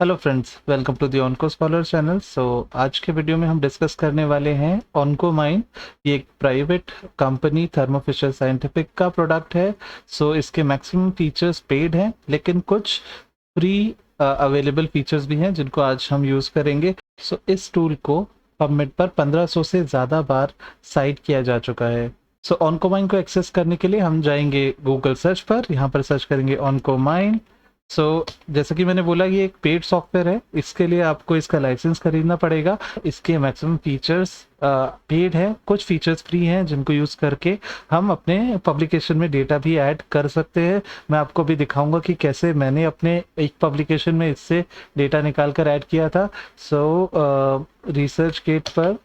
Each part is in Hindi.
Hello friends, welcome to the onco scholar channel. आज के वीडियो में हम डिस्कस करने वाले हैं ऑनकोमाइन। ये एक private company Thermo Fisher Scientific का प्रोडक्ट है। इसके मैक्सिमम फीचर्स पेड हैं, लेकिन कुछ फ्री अवेलेबल फीचर्स भी हैं जिनको आज हम यूज़ करेंगे। इस टूल को पबमेड पर 1500 से ज़्यादा बार साइट किया जा चुका है। ऑनकोमाइन को एक्सेस करने के लिए हम जाएंगे गूगल सर्च पर, यहाँ पर सर्च करेंगे ऑनकोमाइन। जैसा कि मैंने बोला, ये एक पेड सॉफ्टवेयर है। इसके लिए आपको इसका लाइसेंस खरीदना पड़ेगा। इसके मैक्सिमम फीचर्स पेड है, कुछ फीचर्स फ्री हैं जिनको यूज़ करके हम अपने पब्लिकेशन में डेटा भी ऐड कर सकते हैं। मैं आपको भी दिखाऊंगा कि कैसे मैंने अपने एक पब्लिकेशन में इससे डेटा निकाल कर ऐड किया था। रिसर्च गेट पर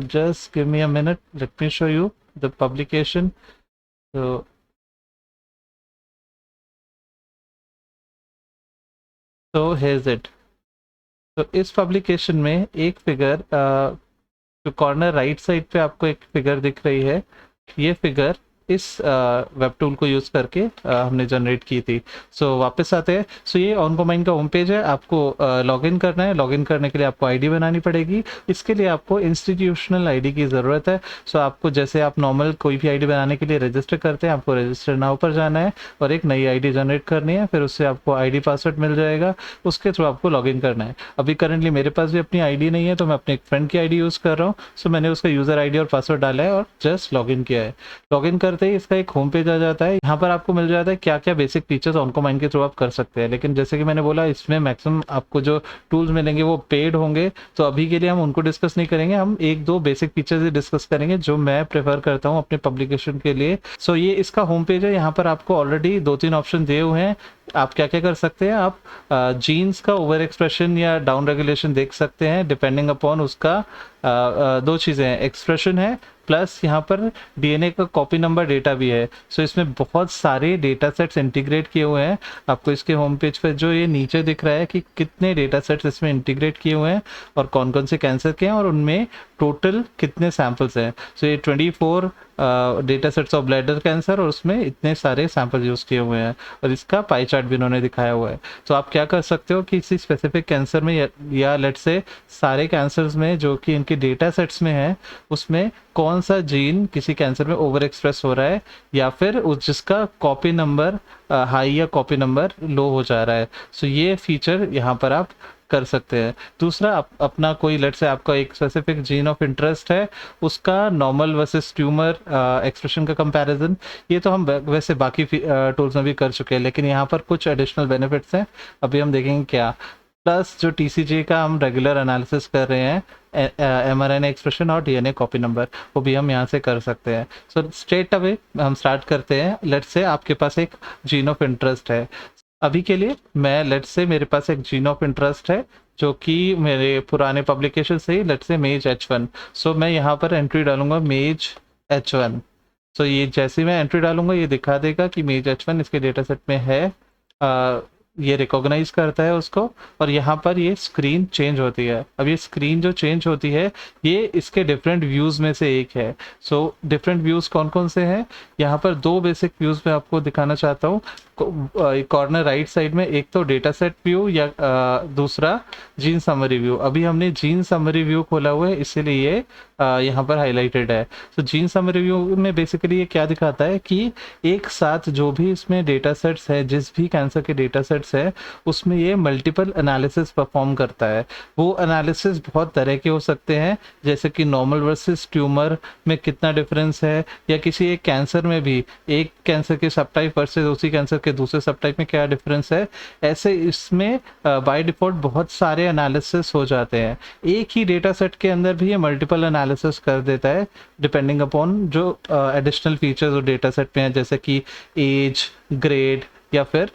just give me a minute, let me show you the publication. So here's it. तो इस पब्लिकेशन में एक फिगर जो कॉर्नर राइट साइड पे आपको एक फिगर दिख रही है, ये फिगर इस वेब टूल को यूज़ करके हमने जनरेट की थी। वापस आते हैं। ये ऑनकोमाइन का होम पेज है। आपको लॉगिन करना है। लॉगिन करने के लिए आपको आईडी बनानी पड़ेगी। इसके लिए आपको इंस्टीट्यूशनल आईडी की ज़रूरत है। आपको जैसे आप नॉर्मल कोई भी आईडी बनाने के लिए रजिस्टर करते हैं, आपको रजिस्टर नाउ पर जाना है और एक नई आईडी जनरेट करनी है। फिर उससे आपको आईडी पासवर्ड मिल जाएगा, उसके थ्रू आपको लॉगिन करना है। अभी करंटली मेरे पास भी अपनी आईडी नहीं है, तो मैं अपने एक फ्रेंड की आईडी यूज़ कर रहा हूँ। मैंने उसका यूज़र आईडी और पासवर्ड डाला है और जस्ट लॉगिन किया है। लॉगिन करते ही इसका एक होम पेज आ जाता है। यहाँ पर आपको मिल जाता है क्या क्या बेसिक फीचर्स ऑनकोमाइन के थ्रू आप कर सकते हैं। लेकिन जैसे कि मैंने बोला, इसमें मैक्सिमम आपको जो टूल्स मिलेंगे वो पेड होंगे, तो अभी के लिए हम उनको डिस्कस नहीं करेंगे। हम एक दो बेसिक फीचर्स ही डिस्कस करेंगे जो मैं प्रेफर करता हूँ अपने पब्लिकेशन के लिए। ये इसका होम पेज है। यहाँ पर आपको ऑलरेडी 2-3 ऑप्शन दिए हुए हैं। आप क्या क्या कर सकते हैं, आप जीन्स का ओवर एक्सप्रेशन या डाउन रेगुलेशन देख सकते हैं, डिपेंडिंग अपॉन उसका दो चीज़ें हैं, एक्सप्रेशन है प्लस यहाँ पर डीएनए का कॉपी नंबर डेटा भी है। इसमें बहुत सारे डेटा सेट्स इंटीग्रेट किए हुए हैं। आपको इसके होम पेज पर जो ये नीचे दिख रहा है कि कितने डेटा सेट्स इसमें इंटीग्रेट किए हुए हैं और कौन कौन से कैंसर के हैं और उनमें टोटल कितने सैंपल्स हैं। ये 24 data sets of bladder cancer और उसमें इतने सारे सैंपल यूज़ किए हुए हैं और इसका पाई चार्ट भी उन्होंने दिखाया हुआ है। आप क्या कर सकते हो कि किसी स्पेसिफिक कैंसर में या लेट से सारे कैंसर्स में जो कि इनके डेटा सेट्स में है, उसमें कौन सा जीन किसी कैंसर में ओवर एक्सप्रेस हो रहा है या फिर उस जिसका कॉपी नंबर हाई या कॉपी नंबर लो हो जा रहा है। ये फीचर यहाँ पर आप कर सकते हैं। दूसरा, अपना कोई लेट से आपका एक स्पेसिफिक जीन ऑफ इंटरेस्ट है, उसका नॉर्मल वर्सेस ट्यूमर एक्सप्रेशन का कंपैरिजन, ये तो हम वैसे बाकी टूल्स में भी कर चुके हैं, लेकिन यहाँ पर कुछ एडिशनल बेनिफिट्स हैं, अभी हम देखेंगे क्या। प्लस जो टीसीजी का हम रेगुलर एनालिसिस कर रहे हैं, एमआरएनए एक्सप्रेशन और डीएनए कॉपी नंबर, वो भी हम यहाँ से कर सकते हैं। स्ट्रेट अवे हम स्टार्ट करते हैं। लेट से आपके पास एक जीन ऑफ इंटरेस्ट है। अभी के लिए मैं लेट से मेरे पास एक जीन ऑफ इंटरेस्ट है जो कि मेरे पुराने पब्लिकेशन से ही, लेट से मेज H1। मैं यहाँ पर एंट्री डालूंगा मेज H1। ये जैसे मैं एंट्री डालूंगा, ये दिखा देगा कि मेज H1 इसके डेटा सेट में है। ये रिकॉग्नाइज करता है उसको और यहाँ पर ये स्क्रीन चेंज होती है। अब ये स्क्रीन जो चेंज होती है, ये इसके डिफरेंट व्यूज़ में से एक है। डिफरेंट व्यूज़ कौन कौन से हैं, यहाँ पर दो बेसिक व्यूज़ मैं आपको दिखाना चाहता हूँ। कॉर्नर राइट साइड में एक तो डेटा सेट व्यू या दूसरा जीन समरी व्यू। अभी हमने जीन समरी व्यू खोला हुआ है, इसीलिए ये यहाँ पर हाईलाइटेड है। जीन समरी व्यू में बेसिकली ये क्या दिखाता है कि एक साथ जो भी इसमें डेटा सेट्स है, जिस भी कैंसर के डेटा सेट्स है, उसमें ये मल्टीपल एनालिसिस परफॉर्म करता है। वो एनालिसिस बहुत तरह के हो सकते हैं, जैसे कि नॉर्मल वर्सेस ट्यूमर में कितना डिफरेंस है, या किसी एक कैंसर में भी एक कैंसर के सब टाइप वर्सेस उसी कैंसर के दूसरे सब टाइप में क्या डिफरेंस है। ऐसे इसमें बाय डिफॉल्ट बहुत सारे एनालिसिस हो जाते हैं। एक ही डेटा सेट के अंदर भी ये मल्टीपल एनालिसिस कर देता है, डिपेंडिंग अपॉन जो एडिशनल फीचर्स और डेटा सेट में है, जैसे कि एज, ग्रेड या फिर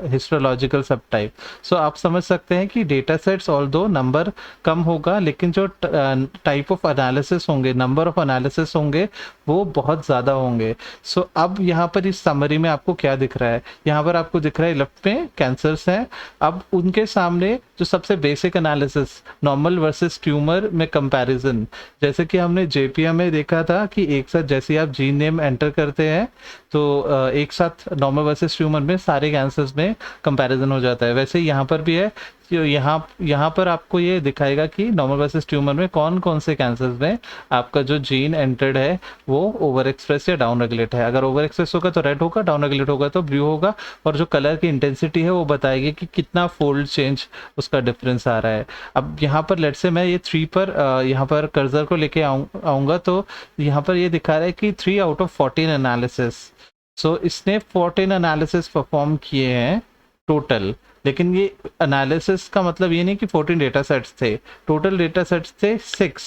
हिस्टोलॉजिकल सब टाइप। सो आप समझ सकते हैं कि डेटा सेट्स ऑल्दो नंबर कम होगा, लेकिन जो टाइप ऑफ एनालिसिस होंगे, नंबर ऑफ एनालिसिस होंगे, वो बहुत ज़्यादा होंगे। सो अब यहाँ पर इस समरी में आपको क्या दिख रहा है, यहाँ पर आपको दिख रहा है लेफ्ट में कैंसर्स हैं। अब उनके सामने जो सबसे basic analysis normal versus tumour में कंपैरिजन, जैसे कि हमने जेपीएम में देखा था कि एक साथ जैसे आप जीन नेम एंटर करते हैं तो एक साथ नॉर्मल वर्सेस ट्यूमर में सारे कैंसर्स में कंपैरिजन हो जाता है, वैसे ही यहाँ पर भी है। तो यहाँ पर आपको ये दिखाएगा कि नॉर्मल वर्सेस ट्यूमर में कौन कौन से कैंसर्स में आपका जो जीन एंटर्ड है वो ओवर एक्सप्रेस या डाउन रेगुलेट है। अगर ओवर एक्सप्रेस होगा तो रेड होगा, डाउन रेगुलेट होगा तो ब्लू होगा, और जो कलर की इंटेंसिटी है वो बताएगी कि कितना फोल्ड चेंज उसका डिफरेंस आ रहा है। अब यहाँ पर लेट से मैं ये 3 पर यहाँ पर कर्सर को लेके आऊँगा तो यहाँ पर ये दिखा रहा है कि 3 आउट ऑफ 14 एनालिसिस। सो इसने 14 एनालिसिस परफॉर्म किए हैं टोटल, लेकिन ये एनालिसिस का मतलब ये नहीं कि 14 डेटा सेट्स थे, टोटल डेटा सेट्स थे 6,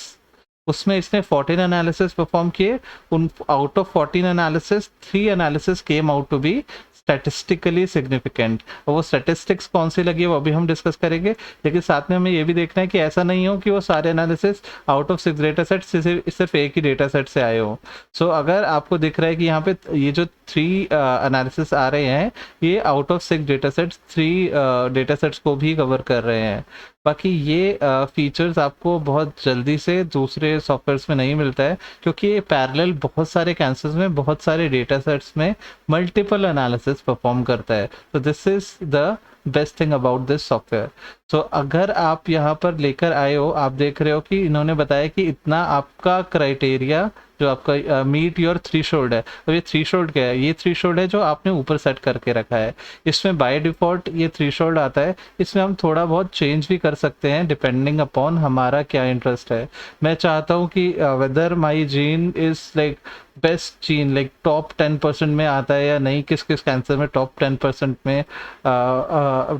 उसमें इसने 14 एनालिसिस परफॉर्म किए। उन out of 14 analysis 3 analysis came out to be statistically significant. और वो स्टैटिस्टिक्स कौन सी लगी है वो अभी हम डिस्कस करेंगे, लेकिन साथ में हमें ये भी देखना है कि ऐसा नहीं हो कि वो सारे analysis out of 6 data set सिर्फ एक ही डेटा सेट से आए हो। सो अगर आपको दिख रहा है कि यहाँ पे ये जो 3 एनालिसिस आ रहे हैं ये out of 6 data sets 3 data sets को भी कवर कर रहे हैं। बाकी ये फीचर्स आपको बहुत जल्दी से दूसरे सॉफ्टवेयर्स में नहीं मिलता है, क्योंकि ये पैरेलल बहुत सारे कैंसर्स में बहुत सारे डेटा सेट्स में मल्टीपल एनालिसिस परफॉर्म करता है। तो this is the best thing about this software. तो अगर आप यहाँ पर लेकर आए हो, आप देख रहे हो कि इन्होंने बताया कि इतना आपका क्राइटेरिया जो आपका मीट योर थ्रेशोल्ड है। अब ये थ्रेशोल्ड क्या है? ये थ्रेशोल्ड है जो आपने ऊपर सेट करके रखा है। इसमें बाय डिफॉल्ट ये थ्रेशोल्ड आता है, इसमें हम थोड़ा बहुत चेंज भी कर सकते हैं डिपेंडिंग अपॉन हमारा क्या इंटरेस्ट है। मैं चाहता हूँ कि whether my gene is like best gene, like top 10% में आता है या नहीं, किस किस कैंसर में टॉप 10% में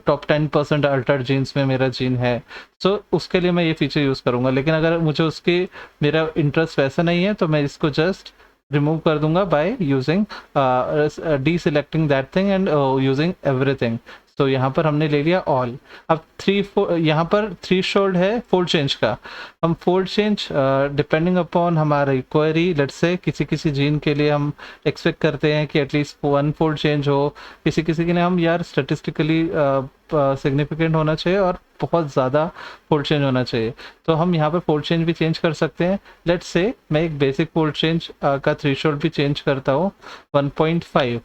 टॉप 10% अल्टर्ड जीन्स में मेरा जीन है। सो उसके लिए मैं ये फीचर यूज़ करूँगा, लेकिन अगर मुझे उसके मेरा इंटरेस्ट वैसा नहीं है तो मैं इसको जस्ट रिमूव कर दूंगा by using deselecting that thing and using everything. तो यहाँ पर हमने ले लिया ऑल। अब यहाँ पर थ्रेशोल्ड है फोल्ड चेंज का। हम फोल्ड चेंज डिपेंडिंग अपॉन हमारी क्वेरी, लेट्स से किसी किसी जीन के लिए हम एक्सपेक्ट करते हैं कि एटलीस्ट 1 फोल्ड चेंज हो, किसी किसी के लिए हम यार स्टेटिस्टिकली सिग्निफिकेंट होना चाहिए और बहुत ज़्यादा फोल्ड चेंज होना चाहिए, तो हम यहाँ पर फोल्ड चेंज भी चेंज कर सकते हैं। लेट्स से मैं एक बेसिक फोल्ड चेंज का थ्रेशोल्ड भी चेंज करता हूँ 1.5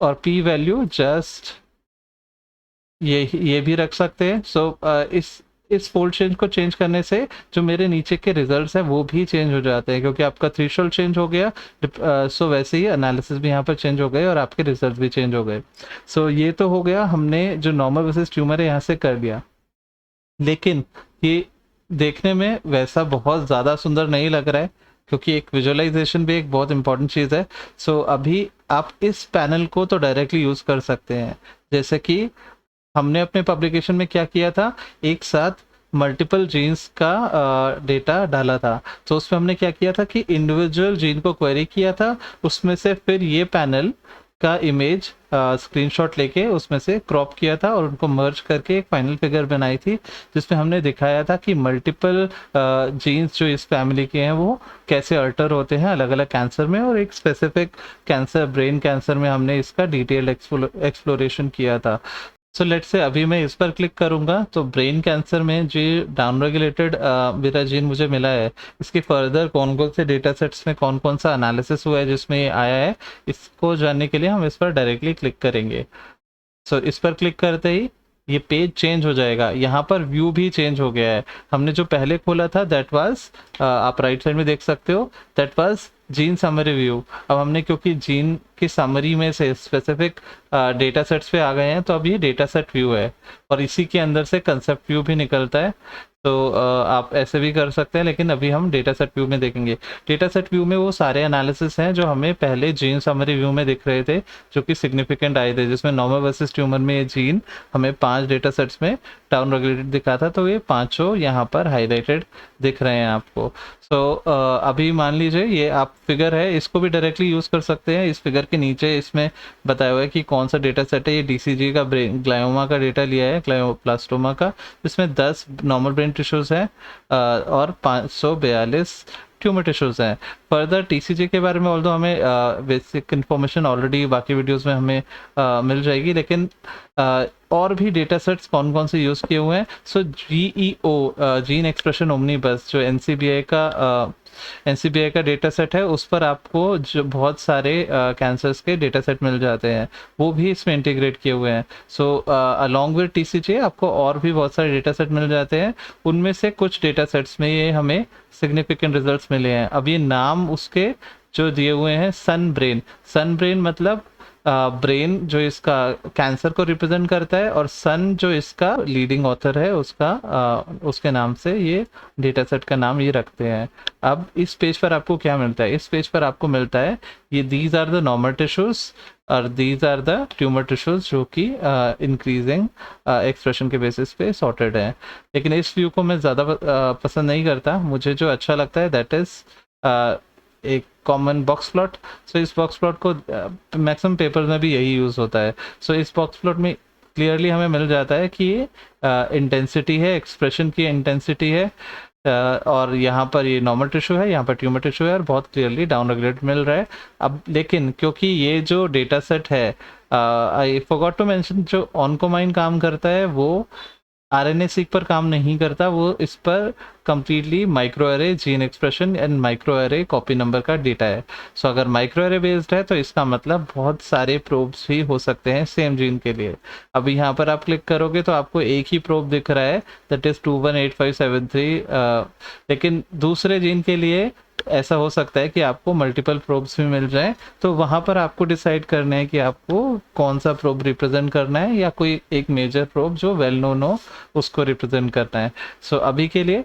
और पी वैल्यू जस्ट ये भी रख सकते हैं। सो इस फोल्ड चेंज को चेंज करने से जो मेरे नीचे के रिजल्ट्स हैं वो भी चेंज हो जाते हैं, क्योंकि आपका थ्रेशोल्ड चेंज हो गया। सो वैसे ही एनालिसिस भी यहाँ पर चेंज हो गए और आपके रिजल्ट भी चेंज हो गए। सो ये तो हो गया, हमने जो नॉर्मल वर्सेस ट्यूमर है यहाँ से कर लिया, लेकिन ये देखने में वैसा बहुत ज़्यादा सुंदर नहीं लग रहा है, क्योंकि एक विजुअलाइजेशन भी एक बहुत इंपॉर्टेंट चीज़ है। सो अभी आप इस पैनल को तो डायरेक्टली यूज़ कर सकते हैं, जैसे कि हमने अपने पब्लिकेशन में क्या किया था, एक साथ मल्टीपल जीन्स का डेटा डाला था। तो उसमें हमने क्या किया था कि इंडिविजुअल जीन को क्वेरी किया था, उसमें से फिर ये पैनल का इमेज स्क्रीनशॉट लेके उसमें से क्रॉप किया था और उनको मर्ज करके एक फाइनल फिगर बनाई थी, जिसमें हमने दिखाया था कि मल्टीपल जीन्स जो इस फैमिली के हैं वो कैसे अल्टर होते हैं अलग अलग कैंसर में, और एक स्पेसिफिक कैंसर ब्रेन कैंसर में हमने इसका डिटेल्ड एक्सप्लोरेशन किया था। सो लेट्स से अभी मैं इस पर क्लिक करूंगा तो ब्रेन कैंसर में जो डाउन रेगुलेटेड मेरा जीन मुझे मिला है, इसके फर्दर कौन कौन से डेटा सेट्स में कौन कौन सा एनालिसिस हुआ है जिसमें ये आया है, इसको जानने के लिए हम इस पर डायरेक्टली क्लिक करेंगे। सो इस पर क्लिक करते ही ये पेज चेंज हो जाएगा। यहाँ पर व्यू भी चेंज हो गया है। हमने जो पहले खोला था दैट वाज आप राइट साइड में देख सकते हो, that was gene summary view. अब हमने क्योंकि जीन की समरी में से स्पेसिफिक डेटा सेट्स पे आ गए हैं, तो अब ये डेटा सेट व्यू है और इसी के अंदर से कंसेप्ट व्यू भी निकलता है। तो आप ऐसे भी कर सकते हैं, लेकिन अभी हम डेटा सेट व्यू में देखेंगे। डेटा सेट व्यू में वो सारे एनालिसिस हैं जो हमें पहले जीन समरी व्यू में दिख रहे थे, जो कि सिग्निफिकेंट आए थे, जिसमें नॉर्मल वर्सेस ट्यूमर में ये जीन हमें 5 डेटा सेट्स में डाउन रेगुलेटेड दिखा था, तो ये 5 यहाँ पर हाईलाइटेड दिख रहे हैं आपको। सो अभी मान लीजिए ये आप फिगर है, इसको भी डायरेक्टली यूज़ कर सकते हैं। इस फिगर के नीचे इसमें बताया हुआ है कि कौन सा डेटा सेट है। ये डीसीजी का ब्रेन ग्लायोमा का डेटा लिया है, ग्लायोब्लास्टोमा का, जिसमें 10 नॉर्मल ब्रेन टिश्यूज़ हैं और 542 ट्यूमर टिश्यूज़ हैं। फर्दर टीसीजी के बारे में ऑल्दो हमें बेसिक इन्फॉर्मेशन ऑलरेडी बाकी वीडियोस में हमें मिल जाएगी, लेकिन और भी डेटा सेट्स कौन कौन से यूज़ किए हुए हैं। सो जीईओ, जीन एक्सप्रेशन ओमनीबस, जो एनसीबीआई का डेटा सेट है, उस पर आपको जो बहुत सारे कैंसर्स के डेटा सेट मिल जाते हैं, वो भी इसमें इंटीग्रेट किए हुए हैं। सो अलॉन्ग विद टीसीजी आपको और भी बहुत सारे डेटा सेट मिल जाते हैं। उनमें से कुछ डेटा सेट्स में ये हमें सिग्निफिकेंट रिजल्ट्स मिले हैं। अब ये नाम उसके जो दिए हुए हैं, सन ब्रेन मतलब ब्रेन जो इसका कैंसर को रिप्रेजेंट करता है, और सन जो इसका लीडिंग ऑथर है उसके नाम से ये डेटा सेट का नाम ये रखते हैं। अब इस पेज पर आपको क्या मिलता है? इस पेज पर आपको मिलता है ये these are the normal tissues और these are the tumour tissues, जो कि इंक्रीजिंग एक्सप्रेशन के बेसिस पे सॉर्टेड है। लेकिन इस व्यू को मैं ज़्यादा पसंद नहीं करता। मुझे जो अच्छा लगता है दैट इज़ एक कॉमन बॉक्स प्लॉट। सो इस बॉक्स प्लॉट को मैक्सिमम पेपर में भी यही यूज़ होता है। सो इस बॉक्स प्लॉट में क्लियरली हमें मिल जाता है कि ये इंटेंसिटी है, एक्सप्रेशन की इंटेंसिटी है, और यहाँ पर ये नॉर्मल टिश्यू है, यहाँ पर ट्यूमर टिश्यू है, और बहुत क्लियरली डाउन रेगुलेट मिल रहा है। अब लेकिन क्योंकि ये जो डेटा सेट है, आई फॉरगॉट टू मेंशन, जो ऑनकोमाइन काम करता है वो आरएनए सीक पर काम नहीं करता, वो इस पर completely micro array gene expression and micro array copy number का डेटा है। सो अगर माइक्रो एरे बेस्ड है तो इसका मतलब बहुत सारे प्रोब्स भी हो सकते हैं सेम जीन के लिए। अभी यहाँ पर आप क्लिक करोगे तो आपको एक ही प्रोब दिख रहा है, दैट इज 218573, लेकिन दूसरे जीन के लिए ऐसा हो सकता है कि आपको मल्टीपल प्रोब्स भी मिल जाएं। तो वहाँ पर आपको डिसाइड करना है कि आपको कौन सा प्रोब रिप्रेजेंट करना है, या कोई एक मेजर प्रोब जो वेल नोन हो उसको रिप्रेजेंट करना है। सो अभी के लिए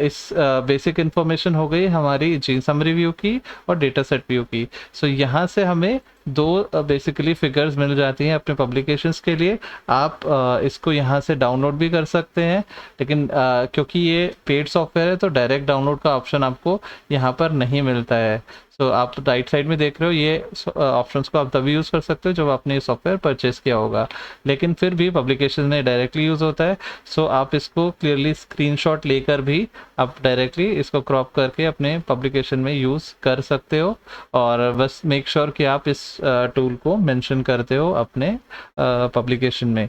इस बेसिक इन्फॉर्मेशन हो गई हमारी जीन समरी व्यू की और डेटा सेट व्यू की। सो यहाँ से हमें दो बेसिकली फिगर्स मिल जाती हैं अपने पब्लिकेशंस के लिए। आप इसको यहाँ से डाउनलोड भी कर सकते हैं, लेकिन क्योंकि ये पेड सॉफ्टवेयर है तो डायरेक्ट डाउनलोड का ऑप्शन आपको यहाँ पर नहीं मिलता है। सो आप राइट साइड में देख रहे हो, ये ऑप्शंस को आप तभी यूज़ कर सकते हो जब आपने ये सॉफ्टवेयर परचेस किया होगा, लेकिन फिर भी पब्लिकेशन में डायरेक्टली यूज़ होता है। सो आप इसको क्लियरली स्क्रीनशॉट लेकर भी आप डायरेक्टली इसको क्रॉप करके अपने पब्लिकेशन में यूज़ कर सकते हो, और बस मेक श्योर कि आप इस टूल को मेंशन करते हो अपने पब्लिकेशन में।